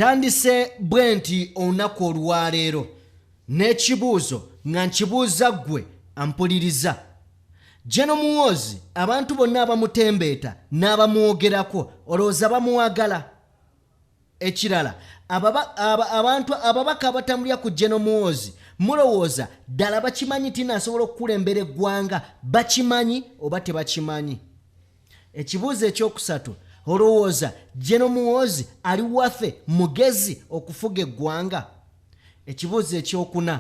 Ntandise bwenti olunaku olwaleero n'ekibuuzo nga nkibuuza ggwe ampuliriza. Jeno Muhoozi abantu bonna abamutembeeta n'abamwogerako olowooza bamuwagala? Ekirala abantu ababaka abatambulira ku Jeno Muhoozi mulowooza ddala bakimanyi tina asobola okukulembera eggwanga, bakimanyi oba tebakimanyi? Ekibuuzo ekyokusatu, olowooza Jeno Muhoozi ali waffe mugezi okufuga eggwanga? Ekibuuzo ekyokuna,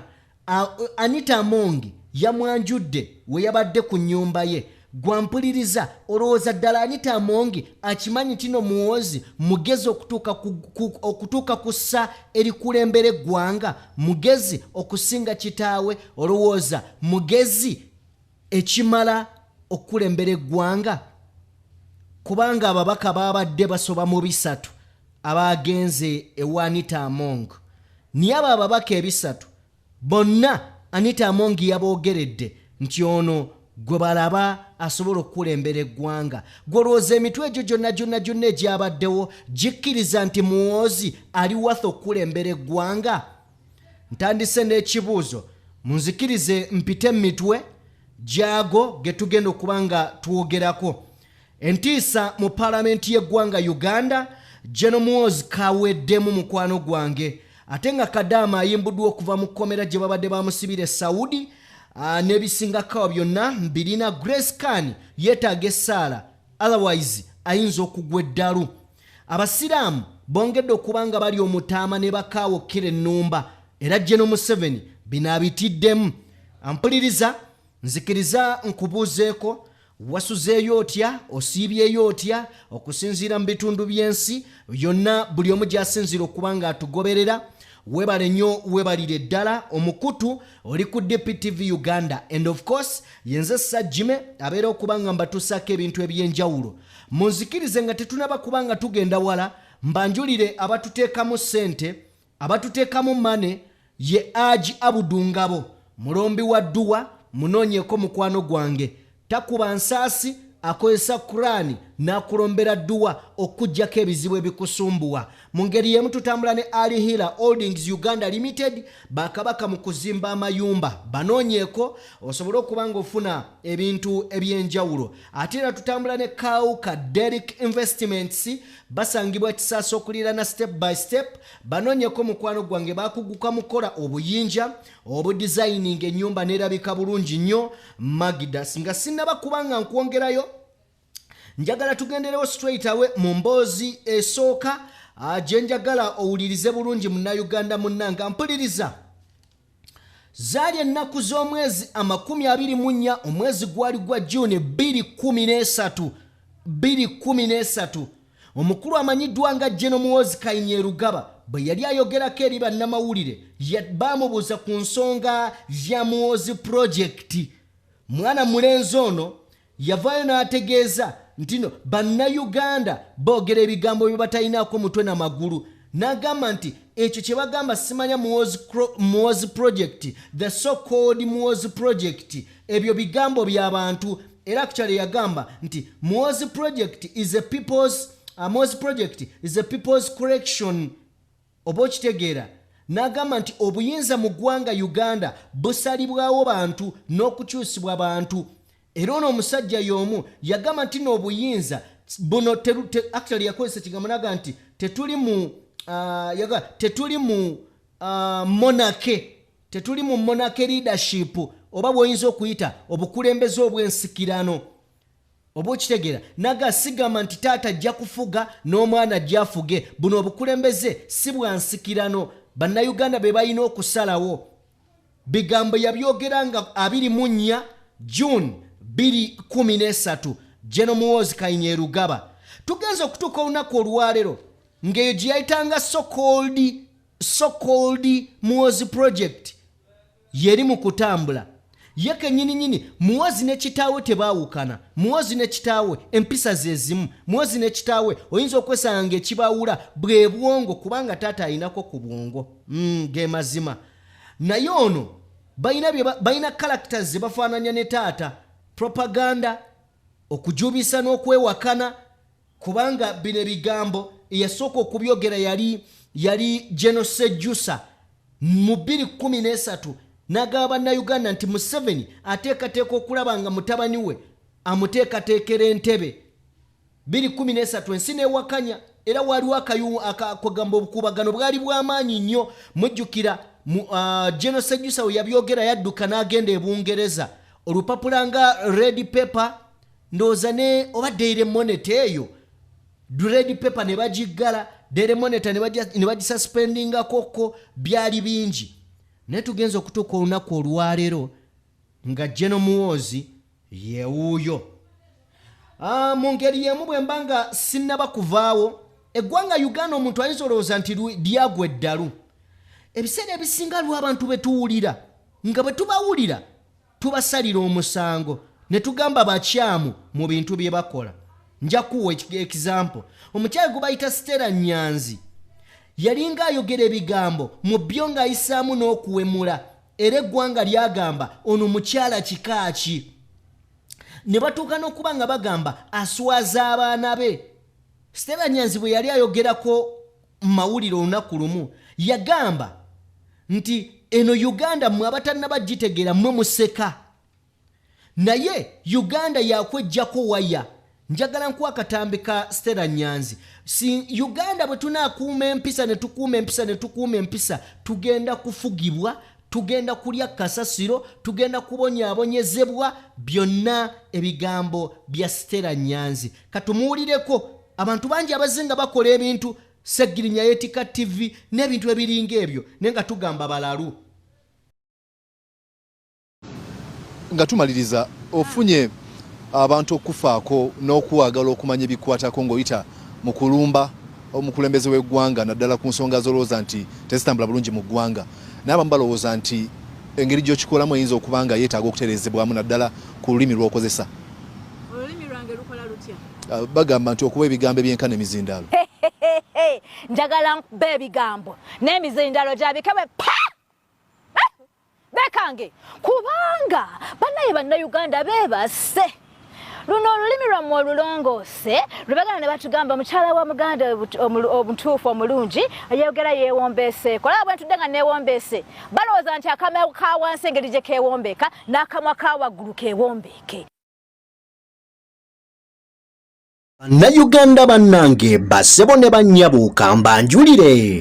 Anita Among yamwanjudde we yabadde ku nnyumba ye. Gwampuliriza, olowooza ddala Anita Among akimanyi tino Muhoozi mugezi okutuuka ku ssa erikulembera eggwanga, mugezi okusinga kitaawe? Olowooza mugezi ekimala okukulembera eggwanga? Kubanga ababaka babadde basoba mu 3 abagenze ewa Anita Among. Niye abo ababaka 3 bonna Anita Among yaboogeredde nti ono gwe balaba asobola okukulembera eggwanga. Gwolowooza emitwe egyo gyonna egyabaddewo gikkiriza nti Muhoozi ali waffe okukulembera eggwanga? Ntandise n'ekibuuzo, munzikirize mpite mitwe gyago ge tugenda okuba nga twogerako. Entiisa mu Perliament y'eggwanga Uganda, Jeno Muhoozi Kaweedemu mukwano gwange. Ate nga Kadaama ayimbuddwa okuva mu Komera gye babadde bamusibira Saudi, n'ebisingako byonna mbirina. Grace Khan yeetaaga essaala, otherwise ayinza okugwa eddalu. Abasilamu bongedde okuba nga bali omutaama ne Bakaaye okkira ennumba, era Jeno Museveni bino abitiddemu. Ampuliriza, nzikiriza nkubuuzeeko, wasuzeeyo otya, osiibyeyo otya okusinziira mu bitundu by'ensi byonna, buli omu gy'asinziira okuba nga atugoberera. Webale nnyo, webalire ddala. Omukutu oli ku DPTV Uganda, and of course yenze Sajjime abeera okuba nga mbatuusako ebintu eby'enjawulo. Munzikirize nga tetunaba kuba nga tugenda wala, mbanjulire abatuteekamu ssente, abatuteekamu mane, ye Haji Abudu Ngabo, mulombi wa dduwa. Munoonyeeko mukwano gwange, takuba nsaasi, akozesa Kurani n'akulombera dduwa okujjako ebizibu ebikusumbuwa. Mu ngeri y'emu tutambula ne Ali Hila Holdings Uganda Limited, bakabaka mu kuzimba amayumba. Banoonyeeko osobole okuba ng'ofuna ebintu eby'enjawulo. Ate era tutambula ne Kauka Derrick Investments, basangibwa Kisaasa okuliraana step by step. Banoonyeeko mukwano gwange, bakuguka mukola obuyinja, obudesigning ennyumba n'erabika bulungi nnyo. Magidas nga sinnaba kuba nga nkwongerayo, njagala tugenderewo straight away mu mboozi esooka gye njagala owulirize bulungi munnayuganda munnanga. Mpuliriza, zaali ennaku z'omwezi 24 omwezi gwali gwa June 2013. Omukulu amanyiddwa nga Jeno Muhoozi Kainyerugaba bwe yali ayogerako eri bannamawulire, baamubuuza ku nsonga ya Muhoozi Project. Mwana mulenzi ono yavaayo n'ategeeza nti no bannayuganda boogera ebigambo bye batalinaako mutwe na magulu. N'agamba nti ekyo kye bagamba simanya Muhoozi Project, the so-called Muhoozi Project, ebyo bigambo by'abantu. Era actually yagamba nti Muhoozi Project is a people's correction. Oba okitegeera? N'agamba nti obuyinza mu ggwanga Uganda busalibwawo bantu n'okukyusibwa bantu. Era ono omusajja y'omu yagamba nti n'obuyinza buno actually yakozesa kigambo naga nti tetuli mu monarchy leadership, oba bw'oyinza okuyita obukulembeze obw'ensikirano. Oba okitegeera? Naga sigamba nti taata ajja kufuga n'omwana ajja afuge. Buno obukulembeze si bwa nsikirano. Bannayuganda be balina okusalawo. Bigambo yabyogera nga 24 June 2013, Jeno Muhoozi Kainyerugaba. Tugenza okutuuka olunaku olwaleero ng'eyo gye yayitanga so-called Muhoozi Project yeri mu kutambula. Ye kennyini Muhoozi ne kitaawe tebaawukana. Muhoozi ne kitaawe empisa ze zimu. Muhoozi ne kitaawe oyinza okwesanga ng'ekibaawula bwe bwongo, kubanga taata ayinako ku bwongo. Ge mazima. Naye ono balina characters ze bafaananya ne taata. Propaganda, okujubisa n'okwewakana, kubanga bino ebigambo eyasooka okubyogera yali yali General Sejjusa mu 2013 n'agamba bannayuganda nti Museveni ateekateeka okulaba nga mutabani we amuteekateekera entebe. 2013 ensi n'ewakanya era waliwo akagamba obukubagano bwali bw'amaanyi nnyo. Mujjukira General Sejjusa we yabyogera yadduka n'agenda e Bungereza. Olupapula nga red paper ndowooza ne oba Daily Monitor eyo red paper ne bagiggala, Daily Monitor ne bagisuspendingako byali bingi. Naye tugenza okutuuka olunaku olwaleero nga General Muhoozi ye wuuyo. Mu ngeri y'emu bwe mba nga sinnaba kuvaawo, eggwanga Uganda omuntu ayinza olowooza nti lyagwa eddalu. Ebiseera ebisinga lw'abantu be tuwulira nga bwe tubawulira tubasalira omusango ne tugamba bakyamu mu bintu bye bakola. Nja kuwa example. Omukyala gwe bayita Stella Nyanzi yalinga ayogera ebigambo mu byo ng'ayisaamu n'okuwemula era eggwanga lyagamba ono mukyala kika ki. Ne batuuka n'okuba nga bagamba aswaza abaana be. Stella Nyanzi bwe yali ayogerako mu mawulire olunaku lumu yagamba nti eno Uganda mmwe abatannabagitegeera mmwe museka, naye Uganda yakwejjako waya. Njagala nkuwa akatambi ka Stella Nyanzi. Si Uganda bwe tunaakuuma empisa ne tukuuma empisa ne tukuuma empisa, tugenda kufugibwa, tugenda kulya kasasiro, tugenda kubonyaabonyezebwa. Byonna ebigambo bya Stella Nyanzi. Katumuwulireko abantu bangi abazinga bakola ebintu Segirinya Yetika TV n'ebintu ebiringa ebyo naye nga tugamba balalu. Nga tumaliriza ofunye abantu okufaako n'okuwagala okumanya ebikwatako ng'oyita mu kulumba omukulembeze w'eggwanga naddala ku nsonga z'olowooza nti tezitambula bulungi mu ggwanga. N'abamu balowooza nti engeri gy'okikolamu eyinza okuba nga yeetaaga okutereezebwamu naddala ku lulimi lw'okozesa. Olulimi lwange lukola lutya? Bagamba nti okuba ebigambo ebyenkana emizindaalo. Njagala nkuba ebigambo n'emizindaalo gyabikebwe pa! Bekange kubanga bannaye bannayuganda beebase. Luno olulimi lwammwe olulongoose lubagana ne batugamba mukyala wa Muganda omutuufu omulungi ayogera yeewombeeseeko. Olaba bwe ntudde nga neewombeese balowooza nti akamwa ka wansi engeri gye keewombeeka n'akamwa ka waggulu keewombeeke. Bannayuganda bannange bassebo ne bannyabuuka mbanjulire.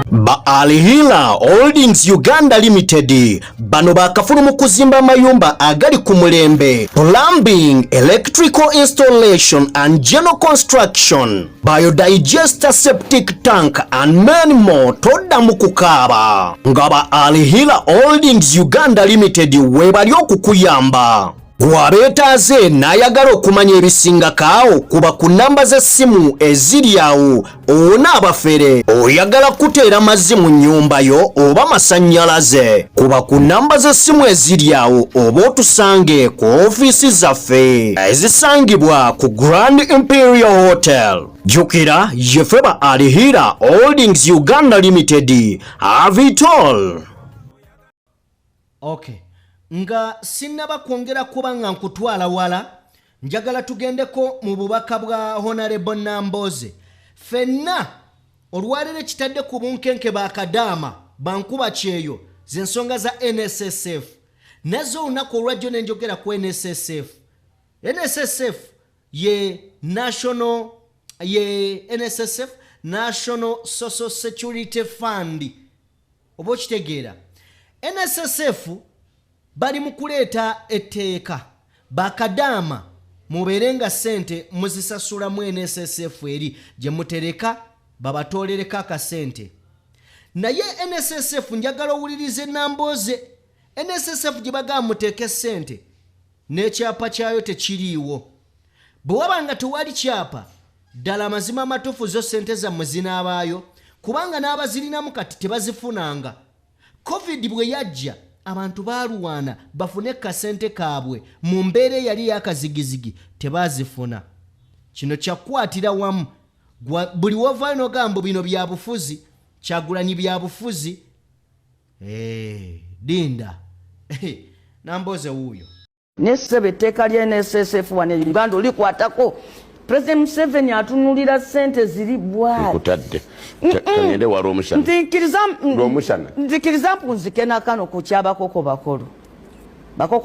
Ba Alihila Holdings Uganda Limited bano bakafulu mu kuzimba mayumba agali ku mulembe, plumbing, electrical installation and general construction, biodigester septic tank and many more. Todda mu kukaaba nga ba Alihila Holdings Uganda Limited webali okukuyamba. Gwabeetaaze n'ayagala okumanya ebisingakaawo kuba ku namba z'essimu eziri awo. Onaabafere oyagala kuteera mazzi mu nnyumba yo oba masannyalaze, kuba ku namba z'essimu eziri awo oba otusange ku ofiisi zaffe ezisangibwa ku Grand Imperial Hotel. Jjukira yeffe ba Alihira Holdings Uganda Limited. Have it all. Okay. Nga sinnaba kwongera kuba nga nkutwala wala, njagala tugendeko mu bubaka bwa Honorable Namboze. Fenna olwalire kitadde ku bunkenke bakadaama bankuba kyeyo z'ensonga za NSSF. Nazo olunaku olwajjo ne njogera ku NSSF. NSSF ye NSSF National Social Security Fund. Oba okitegeera NSSF bali mu kuleeta etteeka bakadaama mubeerenga ssente muzisasulamu NSSF eri gye mutereka babatolereka akasente. Naye NSSF njagala owulirize Namboze, NSSF gye bagamba muteeke ssente n'ekyapa kyayo tekiriiwo. Bwe waba nga tewali kyapa, ddala amazima amatuufu zo ssente zammwe zinaabaayo, kubanga n'abazirinamu kati tebazifunanga. COVID bwe yajja abantu baaluwaana bafune kasente kaabwe mu mbeera yali yakazigizigi tebazifuna. Kino kyakwatira wamu buli wovaayo n'ogamba bino bya bufuzi, Kyagulanyi bya bufuzi. Dinda Namboze wuuyo n'essebe etteeka lya NSSF wano Uganda olikwatako President Museveni atunulira sente ziri bwali kutadde kanyende waro omushana nzikiriza mpunzikena kano ku kyabakoko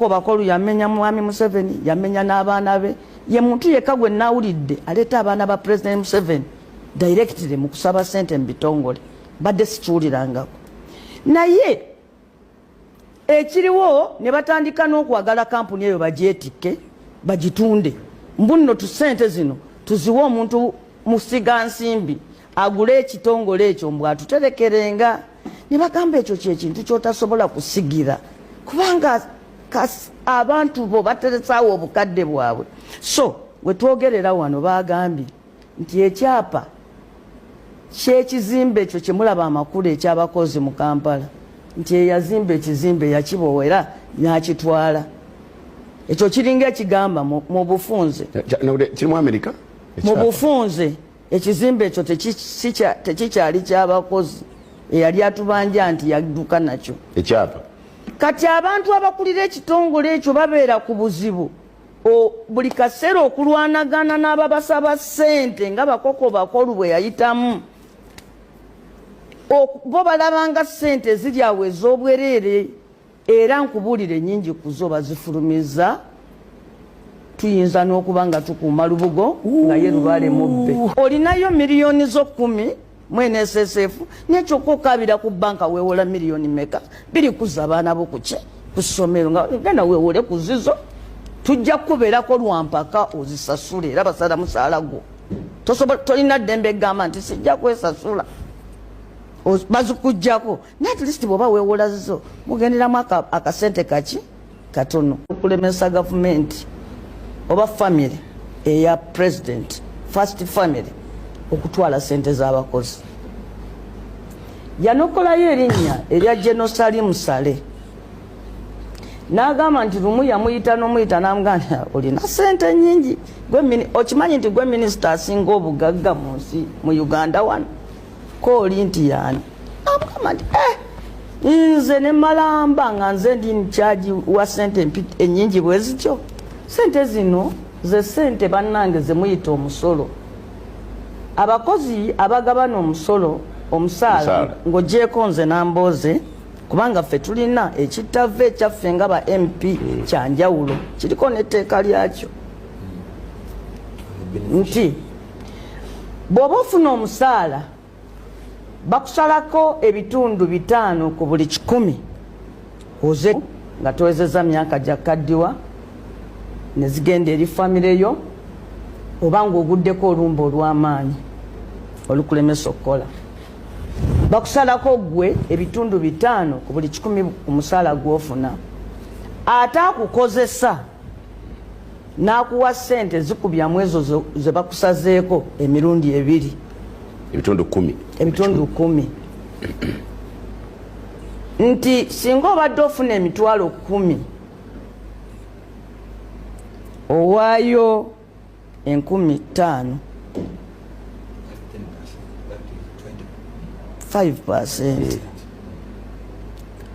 bakolu yamenya mwami Museveni yamenya n'abaana be ye muntu yekka gwe nawulidde aleeta abaana ba President Museveni directly mu kusaba sente mu bitongole badde situulirangako naye ekiriwo ne batandika n'okwagala kampuni eyo bagyetike bagitunde mbuno tu sente zino tuziwa omuntu musiga nsimbi agule ekitongole ekyo mbw atuterekerenga ne bagamba ekyo kyekintu kyotasobola kusigira kubanga abantu bo bateresaawo obukadde bwabwe so wetwogerera wano bagambye nti ekyapa kyekizimbe ekyo kyemulaba amakulu ekyabakozi mu Kampala nti eyazimba ekizimbe yakibowera nakitwala ekyo kiringa ekigamba mu bufunze kirimu Amerika mu bufunze ekizimbe ekyo tekikyali kyabakozi eyali atubanja nti yadduka nakyo ekyapa kati abantu abakulira ekitongole ekyo babeera ku buzibu buli kaseera okulwanagana n'ababasaba ssente nga bakolu bwe yayitamu bo balabanga ssente ziri awo ez'obwereere era nkubuulire nyingi kuzo bazifulumiza tuyinza n'okuba nga tukuuma lubugo nga ye Lubaale mubbe olinayo miliyoni zo 10 mu NSSF nekyokka okabira ku banka weewola miliyoni meka biri kuza abaana bo kuki ku ssomero nga genda weewole ku zizo tujja kubeerako lwampaka ozisasula era basala musaala gwo tolina ddembe egamba nti sijja kwesasula bazikujjako naye at least bw'oba weewola zizo mugenderamu akasente kaki katono okulemesa gavumenti oba family eya president first family okutwala sente z'abakozi yanokolayo erinnya erya Genosali Musale n'agamba nti lumu yamuyita n'omuyita n'amugamba olina sente nyingi okimanyi nti gwe minisita asinga obugagga mu nsi mu Uganda wano ko oli nti yaani n'amugamba nti nze ne malamba nga nze ndi nkyaji wa sente ennyingi bwe zityo sente zino ze sente bannange ze muyita omusolo abakozi abagabana omusolo omusaala ng'ogyeko nze n'ambooze kubanga ffe tulina ekittava ekyaffe nga ba MP kyanjawulo kiriko n'etteeka lyakyo nti bw'oba ofuna omusaala bakusalako ebitundu 5 ku buli 100 oze nga towezezza myaka gya kaddiwa ne zigenda eri famire yo oba ng'oguddeko olumba olw'amaanyi olukulemesa okukola bakusalako gwe ebitundu 5 ku buli 100 ku musaala gw'ofuna ate akukozesa n'akuwa ssente zikubyamu ezo ze bakusazeeko emirundi 2 ebitundu 10 nti singa obadde ofuna emitwalo 10 owaayo 15 5%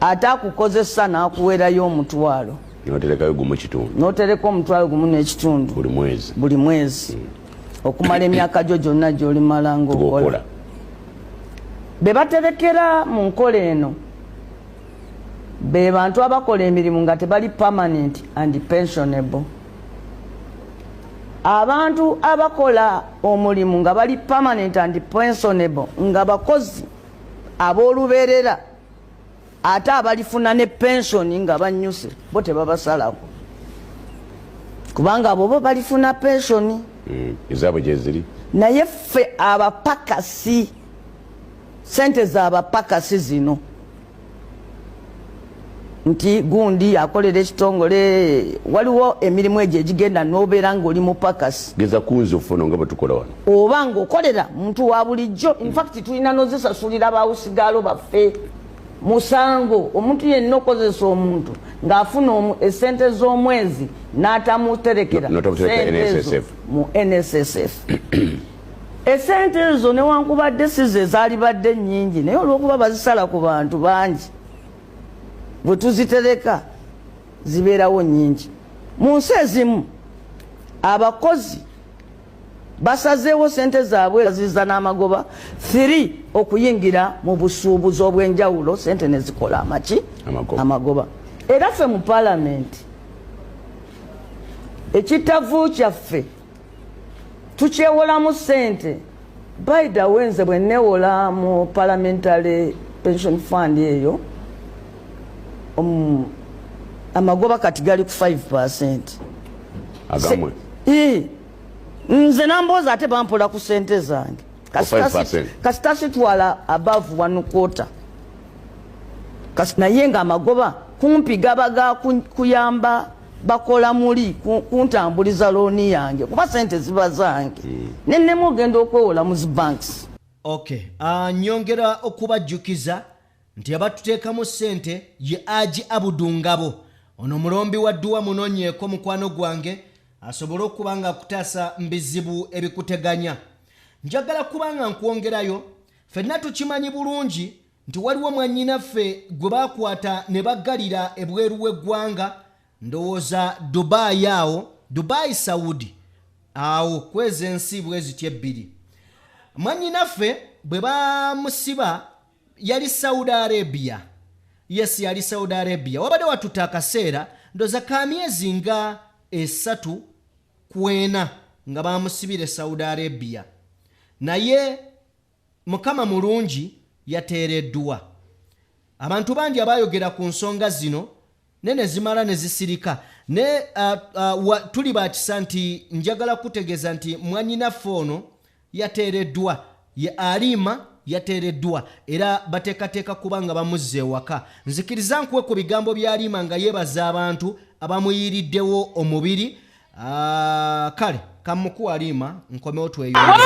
ate akukozesa n'akuweerayo omutwalo n'otereka omutwalo gumu n'ekitundu buli mwezi okumala emyaka gyo gyonna gy'olimala ng'okola be baterekera mu nkola eno be bantu abakola emirimu nga tebali permanent and pensionable abantu abakola omulimu nga bali permanent and pensionable nga bakozi aboolubeerera ate abalifuna ne pensioni nga banyuse bo tebabasalako kubanga abo bo balifuna pensioni ezaabwe gyeziri naye ffe abapakasi sente z'abapakasi zino nti gundi akolera ekitongole waliwo emirimu egyo egigenda n'obeera ng'oli mupakasi geza kunzi ofuna nga bwetukola wano oba ng'okolera muntu wa bulijjo infact tulina nozisasulira bawusigaalo baffe musango omuntu yenna okozesa omuntu ng'afuna esente z'omwezi n'atamuterekera mu NSSF esente ezo newankubadde sizo ezaalibadde nnyingi naye olw'okuba bazisala ku bantu bangi bwe tuzitereka zibeerawo nnyingi mu nsi ezimu abakozi basazeewo sente zaabwe ziza n'amagoba 3 okuyingira mu busuubuzi obw'enjawulo sente ne zikola amaki amagoba era ffe mu paalamenti ekitavu kyaffe tukyewolamu sente by the way nze bwe neewola mu parliamentary pension fund eyo amagoba kati gali ku 5%. Agamwe. Nze nambooza ate bampola ku sente zange. Kasita sitwala above 1/4. Kasi naye nga amagoba kumpi gaba kuyamba bakola muli kuntambuliza looni yange kuba sente ziba zange. Nennemu ogenda okwewola mu banks. Okay. Nyongera okubajjukiza nti abatuteekamu sente ye Aji Abudungabo. Ono mulombi wa dduwa munoonyeeko mukwano gwange asobole okuba nga akutaasa mbizibu ebikuteganya. Njagala kuba nga nkwongerayo, ffenna tukimanyi bulungi nti waliwo mwannyinaffe gwe baakwata ne baggalira ebweru w'eggwanga, ndowooza Dubai awo, Dubai Saudi, awo kwezi ensi bwe ziti ebbiri. Mwannyinaffe bwe bamusiba yali Saudi Arabia. Yes, yali Saudi Arabia. Wabadde watuta akaseera ndoza ka myezi nga 3 ku 4 nga bamusibire Saudi Arabia. Naye mukama mulungi yateereddwa. Abantu bangi abayogera ku nsonga zino nene zimala ne zisirika. Ne tuli bakisa nti njagala kutegeeza nti mwannyinaffe ono yateereddwa, ye Alima yateereddwa era bateekateeka kuba nga bamuzza ewaka. Nzikiriza nkuwe ku bigambo bya Alima nga yeebaza abantu abamuyiriddewo omubiri. Kale kamukuwa Alima nkomewo tweyongere.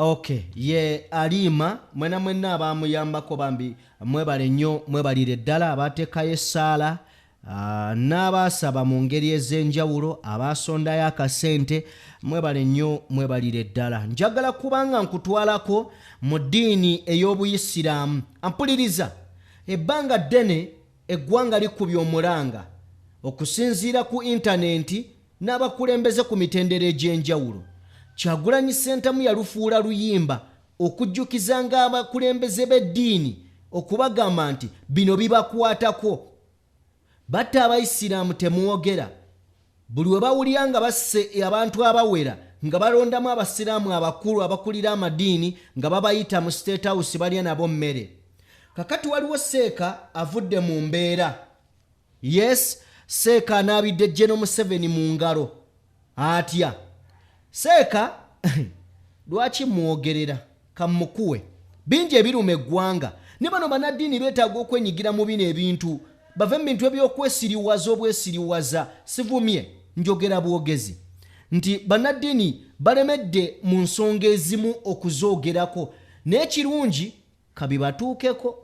Okay, ye Alima mwena abamuyambako bambi mwebale nnyo mwebalire ddala abateekayo essaala n'abaasaba mu ngeri ez'enjawulo abaasondayo akasente mwebale nnyo mwebalire ddala. Njagala kubanga nkutwalako mu ddiini ey'Obuyisiraamu. Ampuliriza, ebbanga ddene eggwanga likubye omulanga okusinziira ku intaneti n'abakulembeze ku mitendera egy'enjawulo. Kyagulanyi Ssentamu yalufuula luyimba okujjukiza nga abakulembeze b'eddiini okubagamba nti bino bibakwatako. Batta Abayisiraamu temwogera. Buli we bawulira nga basse abantu abawera nga balondamu abasiraamu abakulu abakulira amadiini nga babayita mu State House balya nabo mmere. Kakati waliwo Seeka avudde mu mbeera. Yes, Seeka anaabidde General Museveni mu ngalo. Atya. Seeka lwaki mwogerera kamukuwe bingi ebiruma eggwanga ne bano bannaddiini beetaaga okwenyigira mu bino ebintu bave mu bintu ebyokwesiriwaza obwesiriwaza sivumye njogera bwogezi nti bannaddiini balemedde mu nsonga ezimu okuzoogerako n'ekirungi kabibatuukeko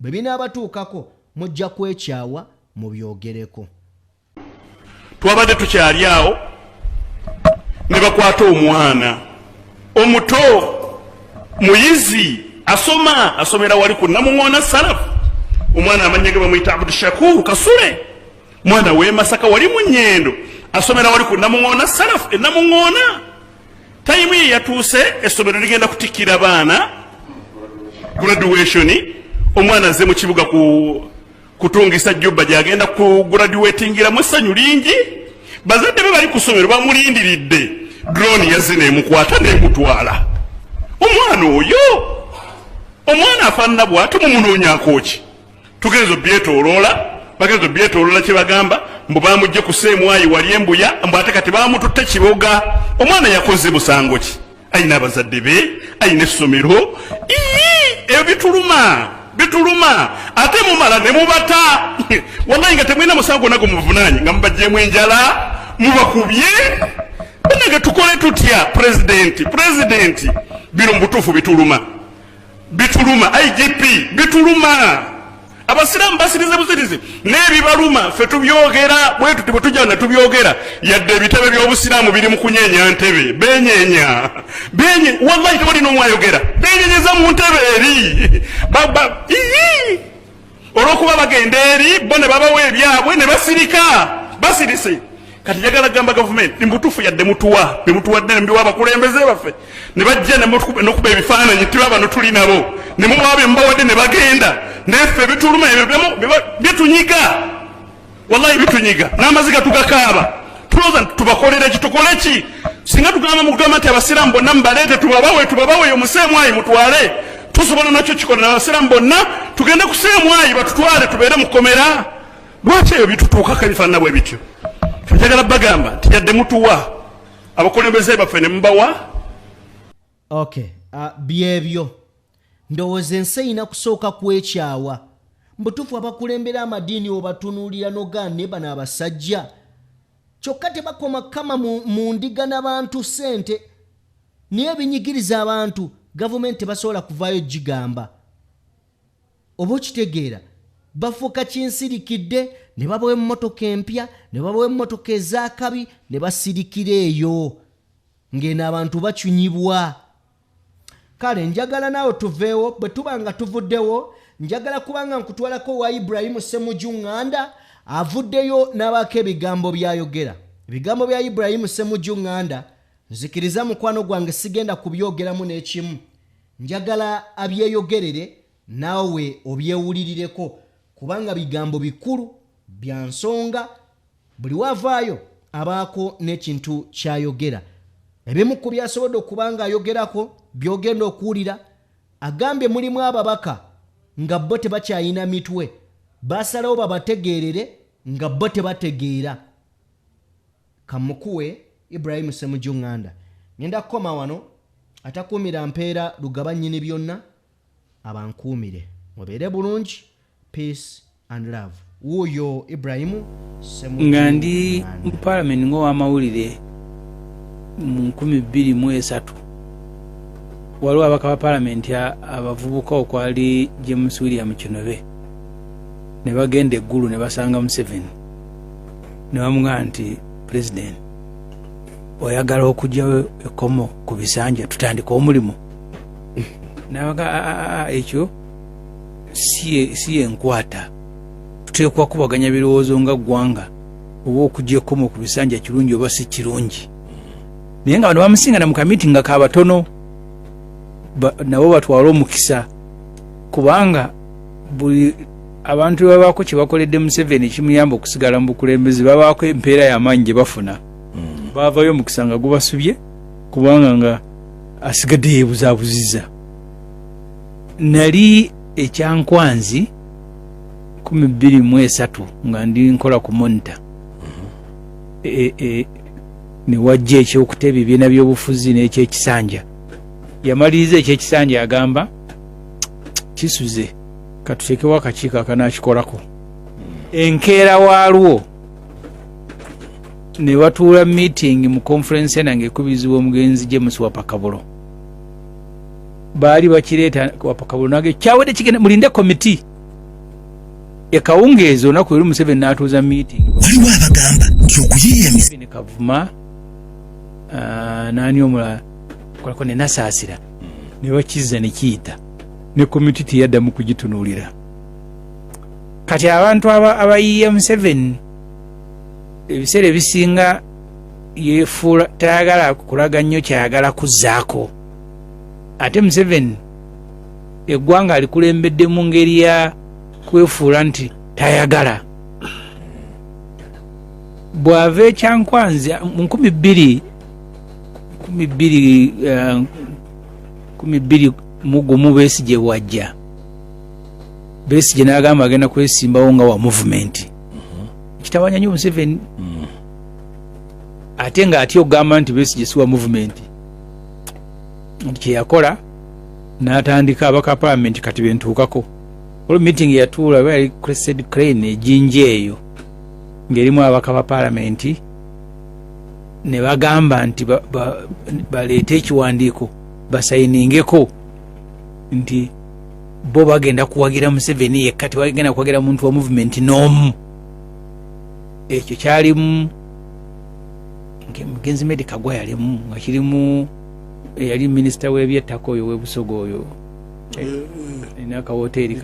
bwe binaabatuukako mujja kwekyawa mu byogereko. Twabadde tukyali awo ne bakwata omwana omuto muyizi asomera wali ku Namuŋoona Sarafu. Omwana amanyege bamuyita Abdushakur Kasule, mwana we Masaka wali mu Nnyendo asomera wali ku Namuŋoona Sarafu. Namuŋoona time ye yatuuse essomero ligenda kutikkira baana graduation. Omwana azze mu kibuga kutungisa jjubba gyagenda ku graduatingiramu essanyu lingi. Bazadde be bali ku ssomero bamulindiridde, drone yazze n'emukwata n'emutwala. Omwana afaanana bw'ati mumunoonyaako ki? Tugenzo byetooloola kye bagamba mbu baamugye ku Seemwayi wali Embuya mbu ate kati baamututte Kiboga. Omwana yakoze musango ki? Ayina abazadde be, ayina essomero. Ebyo bituluma ate mumala ne mubata. Wallahi nga temulina musango nago muvunaanyi nga mubajjeemu enjala mubakubye. Banange tukole tutya president bino mubutuufu bituluma IGP bituluma. Abasiraamu basirize busirize n'ebibaluma ffe tubyogera bwe tuti bwe tujja ne tubyogera yadde ebitebe by'obusiraamu biri mu kunyeenya ntebe benyeenya wallahi tewalina omwayogera benyenyeza mu ntebe eri olw'okuba bagenda eri bo ne babawa ebyabwe ne basirise. Kati njagala gamba gavumenti mbutuufu yadde mutuwa bemutuwadde nembiwa abakulembeze baffe ne bajja n'okuba ebifaananyi tiba bano tuli nabo ne mubawa bemubawadde ne bagenda neffe bituluma ebyo bitunyiga wallahi bitunyiga n'amaziga tugakaaba tulowooza tubakolere ki tukole ki singa tugamba mu kugamba nti abasiraamu bonna mubaleete tubabawe omuseemwayi mutwale tusobola nakyo kikola n'abasiraamu bonna tugende ku Seemwayi batutwale tubeere mu Komera. Lwaki ebyo bitutuukako ebifaanana bwe bityo? Njagala bagamba nti yadde mutuwa abakulembeze baffe ne mubawa. Okay, byebyo ndowooza ensi erina kusooka kwekyawa. Mbutuufu abakulembera amadiini obatunuulira n'ogaana bano abasajja kyokka tebakoma kama mu ndiga n'abantu ssente naye binyigiriza abantu gavumenti tebasobola kuvaayo gigamba. Oba okitegeera bafuuka kinsirikidde ne babawa emmotoka empya ne babawa emmotoka ez'akabi ne basirikira eyo ng'eno abantu bacunyibwa. Kale njagala naawe tuveewo bwe tuba nga tuvuddewo njagala kubanga nkutwalako wa Ibrahim Ssemujju Nganda avuddeyo n'abaako ebigambo byayogera. Ebigambo bya Ibrahim Ssemujju Nganda nzikiriza mukwano gwange sigenda kubyogeramu n'ekimu. Njagala abyeyogerere naawe obyewulirireko kubanga bigambo bikulu bya nsonga buli wavaayo abaako n'ekintu kyayogera. Ebimu ku byasobodde okubanga ayogerako byogenda okuwulira agambye mulimu ababaka nga bo tebakyayina mitwe basalawo babategeerere nga bo tebategeera. Kamukuwe Ibrahim Ssemujju Nganda ngenda kukoma wano atakuumira mpeera lugaba nnyini byonna abankuumire mubeere bulungi. Peace and love. Wuyo Ibrahim Ssemujju nga ndi mu Parliament ng'owamawulire mu 2023 waliwo abaka ba Parliament abavubuka okwali James William Kinobe ne bagenda eggulu ne basanga Museveni ne bamugamba nti President oyagala okugyawo ekkomo ku bisanja tutandika omulimu nabaga ekyo si enkwata tuteekwa kubaganya birowoozo nga ggwanga oba okugya ekkomo ku bisanja kirungi oba si kirungi naye nga bano bamusinga mu kamitinga kabatono nabo batwala omukisa kubanga buli abantu babaako kye bakoledde Museveni kimuyamba okusigala mu bukulembeze babaako empeera y'amaanyi gye bafuna baavayo omukisa nga gubasubye kubanga nga asigadde yeebuzaabuziza. Nali ekyankwanzi 2023 nga ndi nkola ku monitor ne wajja ekyokuteba ebibiina by'obufuzi n'ekyekisanja. Yamaliriza ekyekisanja agamba kisuze katuteekewo akakiiko akanaakikolako. Enkeera waalwo ne batuula meeting mu conference center ng'ekubirizibwa omugenzi James Wapakabulo. Baali bakireeta Wapakabulo nage kyawedde kigenda mulinde komiti ekawungeezi olunaku eri Museveni n'atuuza meeting. Waliwo abagamba nti okuyiiya ne Kavuma naani omulala kolako ne Nasaasira ne bakizza ne kiyita ne komiti teyaddamu kugitunuulira. Kati abantu abayiiya Museveni ebiseera ebisinga yeefuula tayagala kulaga nnyo kyayagala kuzzaako. Ate Museveni eggwanga alikulembedde mu ngeri ya kwefuula nti tayagala. Bw'ava ekyankwanzi mu 2021 Besigye bwajja. Besigye n'agamba agenda kwesimbawo nga wa movement. Kitawanya nnyo Museveni. Ate nga atyo ogamba nti Besigye si wa movement. Kyeyakola n'atandika abaka Parliament kati bentuukako. Olwo meeting yatuula bali Crescent Crane ejinja eyo ng'erimu abaka ba Parliament ne bagamba nti baleete ekiwandiiko basayiningeko nti bo bagenda kuwagira Museveni yekka tebagenda kuwagira muntu wa movement n'omu. Ekyo kyalimu mugenzi Medi Kagwa yalimu nga kirimu yali minisita w'ebyettaka oyo w'ebusogo oyo inaka hoteli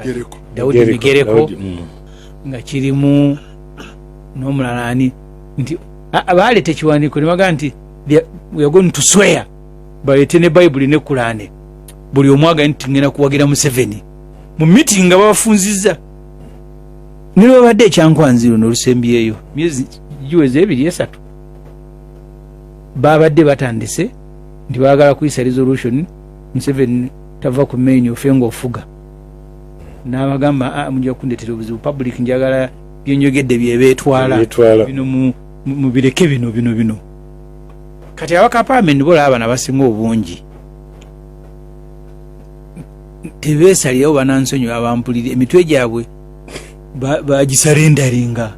Daudi Migereko nga kirimu n'omulala ani nti abaleeta ekiwandiiko ne bagamba nti we are going to swear baleete ne Bayibuli ne Kurane buli omu agaanye nti ngenda kuwagira Museveni mu meeting nga babafunzizza. Ne lwebadde ekyankwanziro n'olusembyeyo myezi giweze 2-3 babadde batandise nti baagala kuyisa resolution Museveni tava ku main ofenga ofuga. N'abagamba mujja kundeetera obuzibu public njagala byenjogedde byebeetwala bino mu bireke bino. Kati abaka Parliament bola abana basinga obungi tebeesalirawo banansonyiwa abampulira emitwe gyabwe bagisarendaringa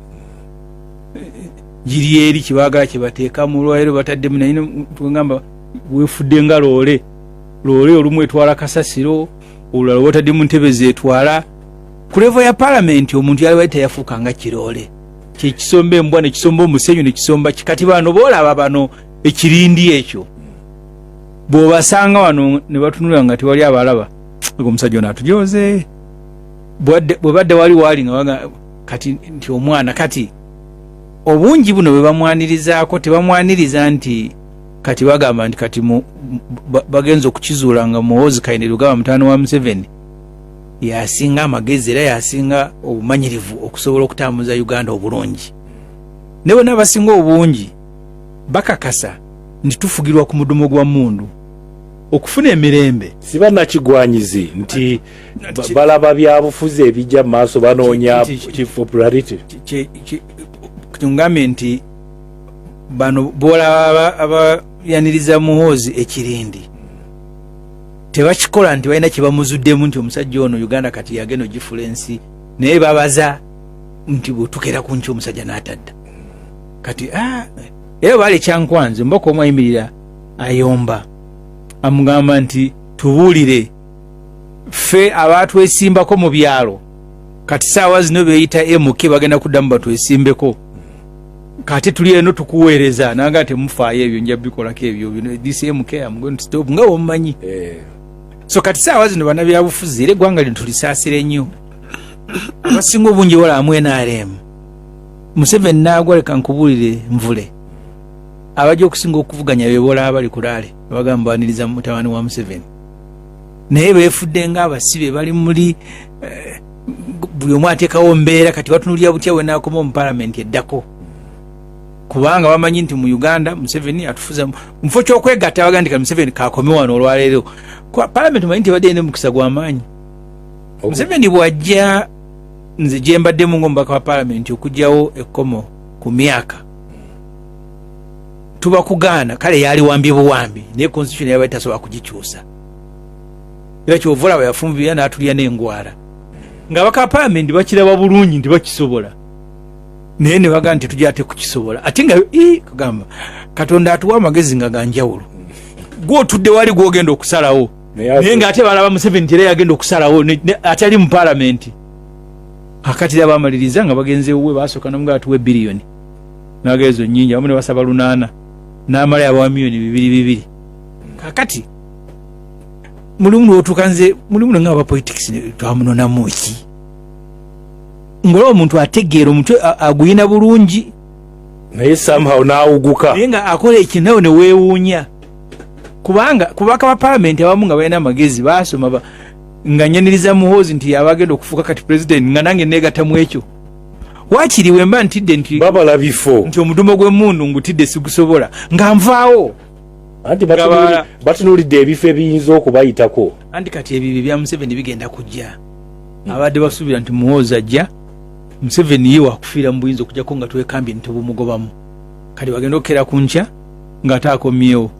giri eri kibaagala kyebateeka mu lwairo bataddemu naye tugamba weefudde nga loole olumu etwala kasasiro olulala watadde mu ntebe zeetwala ku levo ya Parliament. Omuntu yali wali teyafuuka nga kiroole kyekisomba embwa ne kisomba omusenyu ne kisomba kikati. Bano boolaba bano ekirindi ekyo bw'obasanga wano ne batunula nga tewali abalaba omusajja ono atujoze bwe badde wali nga kati nti omwana kati obungi buno bwe bamwanirizaako tebamwaniriza nti kati bagamba nti kati bagenza okukizuula nga Muhoozi Kayine Lugaba mutaano wa Museveni yasinga amagezi era yasinga obumanyirivu okusobola okutambuza Uganda obulungi. Ne bonna abasinga obungi bakakasa nti tufugirwa ku mudumo gwa mundu okufuna emirembe. Siba nakigwanyizi nti balaba byabufuzi ebijja mu maaso banoonya popularity. Tungambe nti bano bola abayaniriza Muhoozi ekirindi tebakikola nti balina kyebamuzuddemu nti omusajja ono Uganda kati yagenda ogifula ensi naye babaza nti bwetukera ku nki omusajja n'atadda kati era baali ekyankwanzi mboka omu ayimirira ayomba amugamba nti tubuulire ffe abatwesimbako mu byalo kati saawa zino beeyita MK bagenda kuddamu batwesimbeko kati tuli eno tukuweereza nanga temufaayo ebyo nja bikolako ebyo DCMK I'm stop nga omumanyi so kati saawa zino bana byabufuzi era eggwanga lino tulisaasire nnyo abasinga obungi wala amwe NRM Museveni naagwa leka nkubuulire nvule abajja okusinga okuvuganya bebola abali kulaale bagamba baniriza mutabani wa Museveni naye beefudde nga abasibe bali muli buli omu ateekawo mbeera kati batunulira butya we naakoma mu Parliament eddako kubanga bamanyi nti mu Uganda Museveni atufuza mufo kyokwegatta bagandika Museveni kakomewa wano olwaleero kwa parliament manyi nti badde ne mukisa gw'amaanyi Museveni bwajja nze gye mbaddemu ng'omubaka wa parliament okugyawo ekkomo ku myaka tuba kugaana kale yali wambye buwambi naye constitution yaba etasobola kugikyusa era kyovula bwe yafumbirira n'atulya n'engwara ng'abaka ba parliament bakiraba bulungi nti bakisobola naye ne bagamba nti tujja ate kukisobola ate nga kugamba Katonda atuwa amagezi nga ganjawulo gw'otudde wali gw'ogenda okusalawo naye ng'ate balaba Museveni nti era yagenda okusalawo atali mu parliament akati abamaliriza nga bagenze uwe basooka n'omugala atuwe biliyoni n'agezo nnyingi abamu ne basaba 8 n'amala yabawa miliyoni 2 kakati mulimu lwotukanze mulimu nga aba politics twamunonamu ki ngolo omuntu ategeera omuntu aguyina bulungi naye somehow naawuguka naye nga akola ekintu ne weewuunya kubanga kubaka ba parliament abamu nga balina amagezi baasoma nga nyaniriza Muhoozi nti abagenda okufuuka kati president nga nange neegattamu ekyo waakiri wemba ntidde nti babala bifo nti omudumo gw'emmundu ngutidde sigusobola nga nvaawo anti batunuulidde ebifo ebiyinza okubayitako anti kati ebibi bya Museveni bigenda kujja abadde basuubira nti Muhoozi ajja Museveni ye wakufiira mu buyinza okujjako nga twekambye nti bumugobamu kati bagenda okukera ku nkya ng'ate akomyewo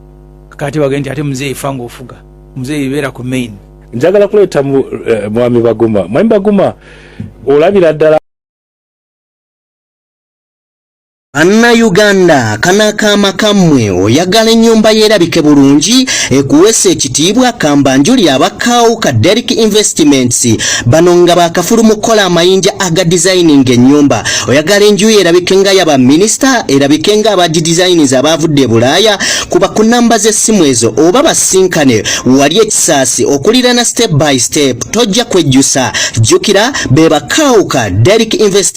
kati bagenda nti ate muzeeyi fa ng'ofuga muzeeyi beera ku main njagala kuleeta mwami Baguma olabira ddala Bannayuganda kanakaama kammwe oyagala ennyumba yerabike bulungi ekuwesa ekitiibwa kambanjuli abakaawo ka Derrick Investments bano nga bakafulu mu kukola amayinja aga designing ennyumba oyagala enju yerabike nga yaba minisita erabike nga abagidesigners abavudde Bulaaya kuba ku namba z'essimu ezo oba basinkane wali ekisaasi okulirana step by step tojja kwejjusa jjukira be bakaawo ka Derrick Investments